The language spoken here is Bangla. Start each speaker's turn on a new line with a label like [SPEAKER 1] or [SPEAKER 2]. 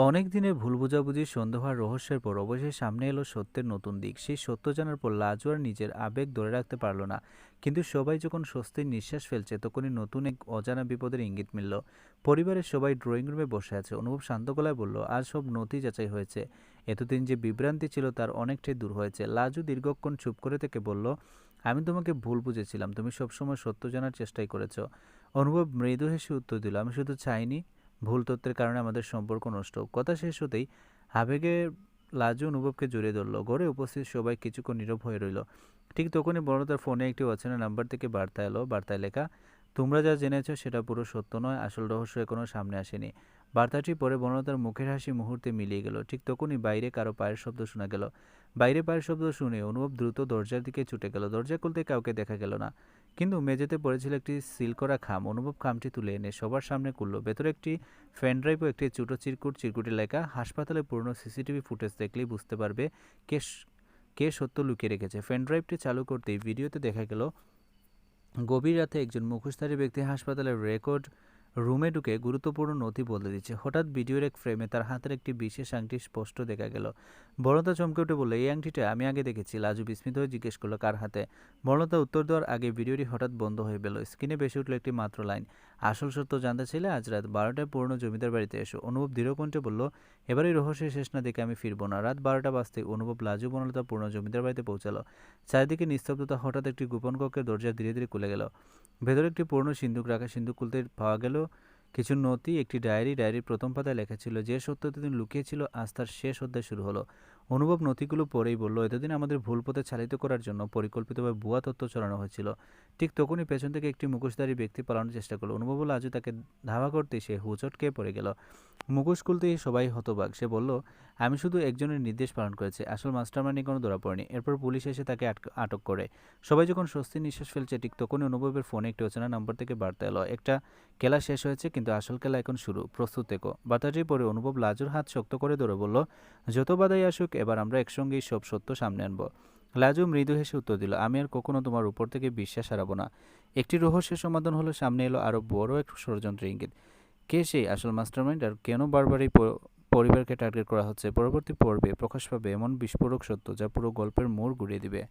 [SPEAKER 1] অনেক দিনের ভুল বোঝাবুঝি, সন্দেহ আর রহস্যের পর অবশেষে সামনে এলো সত্যের নতুন দিক। সেই সত্য জানার পর লাজু আর নিজের আবেগ ধরে রাখতে পারল না। কিন্তু সবাই যখন স্বস্তির নিঃশ্বাস ফেলছে, তখনই নতুন এক অজানা বিপদের ইঙ্গিত মিলল। পরিবারের সবাই ড্রয়িং রুমে বসে আছে। অনুভব শান্ত গলায় বলল, আজ সব নথি যাচাই হয়েছে। এতদিন যে বিভ্রান্তি ছিল তার অনেকটাই দূর হয়েছে। লাজু দীর্ঘক্ষণ চুপ করে থেকে বলল, আমি তোমাকে ভুল বুঝেছিলাম, তুমি সবসময় সত্য জানার চেষ্টাই করেছ। অনুভব মৃদু হেসে উত্তর দিল, আমি শুধু চাইনি ভুল তথ্যের কারণে আমাদের সম্পর্ক নষ্ট হোক। কথা শেষ হতেই আবেগে লাজু অনুভবকে জড়িয়ে ধরল। ঘরে উপস্থিত সবাই কিছুক্ষণ নীরব হয়ে রইল। ঠিক তখনই বড়দার ফোনে একটি অচেনা নাম্বার থেকে বার্তা এলো। বার্তায় লেখা, তোমরা যা জেনেছো সেটা পুরো সত্য নয়, আসল রহস্য এখনো সামনে আসেনি। বার্তাটি পরে বনলতার মুখের হাসি মুহূর্তে মিলিয়ে গেল। ঠিক তখনই বাইরে কারো পায়ের শব্দ শোনা গেল। বাইরে পায়ের শব্দ শুনে অনুভব দ্রুত দরজার দিকে ছুটে গেল। দরজা খুলতে কাউকে দেখা গেল না, কিন্তু মেঝেতে পড়েছিল একটি সিল করা খাম। অনুভব খামটি তুলে এনে সবার সামনে খুলল। ভেতরে একটি ফ্যান ড্রাইভ ও একটি ছোট চিরকুটে লেখা। হাসপাতালে পুরনো সিসিটিভি ফুটেজ দেখলেই বুঝতে পারবে কে কে সত্য লুকিয়ে রেখেছে। ফ্যান ড্রাইভটি চালু করতেই ভিডিওতে দেখা গেল গভীর রাতে একজন মুখোশধারী ব্যক্তি হাসপাতালের রেকর্ড রুমে ঢুকে গুরুত্বপূর্ণ নথি বদলে দিচ্ছে। হঠাৎ ভিডিওর এক ফ্রেমে তার হাতের একটি বিশেষ আংটি স্পষ্ট দেখা গেল। বনলতা চমকে উঠে বলল, এই আংটিটা আমি আগে দেখেছি। লাজু বিস্মিত হয়ে জিজ্ঞেস করলো, কার হাতে? বনলতা উত্তর দেওয়ার আগে ভিডিওটি হঠাৎ বন্ধ হয়ে গেল। স্ক্রিনে ভেসে উঠল একটি মাত্র লাইন, আসল সত্য জানতে চাইলে আজ রাত 12টায় পুরনো জমিদার বাড়িতে এসো। অনুভব দৃঢ় কণ্ঠে বলল, এবারই রহস্যের শেষ না দেখে আমি ফিরবো না। রাত 12টা বাজতে অনুভব, লাজু, বনলতা পুরনো জমিদার বাড়িতে পৌঁছালো। চারিদিকে নিস্তব্ধতা। হঠাৎ একটি গোপন কক্ষের দরজা ধীরে ধীরে খুলে গেল। ভেতরে একটি পুরনো সিন্দুক রাখা। সিন্দুক খুলতে পাওয়া গেল কিছু নথি, একটি ডায়েরি। ডায়েরির প্রথম পাতায় লেখা ছিল, যে সত্য এতদিন লুকিয়েছিল আজ তার শেষ অধ্যায় শুরু হলো। অনুভব নথিগুলো পড়েই বলল, এতদিন আমাদের ভুল পথে চালিত করার জন্য পরিকল্পিতভাবে ভুয়া তথ্য ছড়ানো হয়েছিল। ঠিক তখনই পেছন থেকে একটি মুখোশধারী ব্যক্তি পালানোর চেষ্টা করলো। অনুভব বলল, আজও তাকে ধাওয়া করতেই সে হুচট খেয়ে পড়ে গেল। মুখোশ খুলতেই সবাই হতবাক। সে বলল, আমি শুধু একজনের নির্দেশ পালন করেছি, আসল মাস্টারমাইন্ড কোনো ধরা পড়েনি। এরপর পুলিশ এসে তাকে আটক করে। সবাই যখন স্বস্তির নিঃশ্বাস ফেলছে, ঠিক তখনই অনুভবের ফোনে একটি অচেনা নম্বর থেকে বার্তা এলো, একটা খেলা শেষ হয়েছে, কিন্তু আসল খেলা এখন শুরু, প্রস্তুত থেকো। বার্তাটি পরে অনুভব লাজুর হাত শক্ত করে ধরে বলল, যত বাধাই আসুক এবার আমরা একসঙ্গেই সব সত্য সামনে আনবো। লাজু মৃদু হেসে উত্তর দিল, আমি আর কখনো তোমার উপর থেকে বিশ্বাস হারাবো না। একটি রহস্যের সমাধান হলো। সামনে এলো আরো বড় এক ষড়যন্ত্রের ইঙ্গিত। কে সেই আসল মাস্টারমাইন্ড আর কেন বারবার এই পরিবারকে টার্গেট করা হচ্ছে? পরবর্তী পর্বে প্রকাশ পাবে এমন বিস্ফোরক সত্য যা পুরো গল্পের মোড় ঘুরিয়ে দিবে।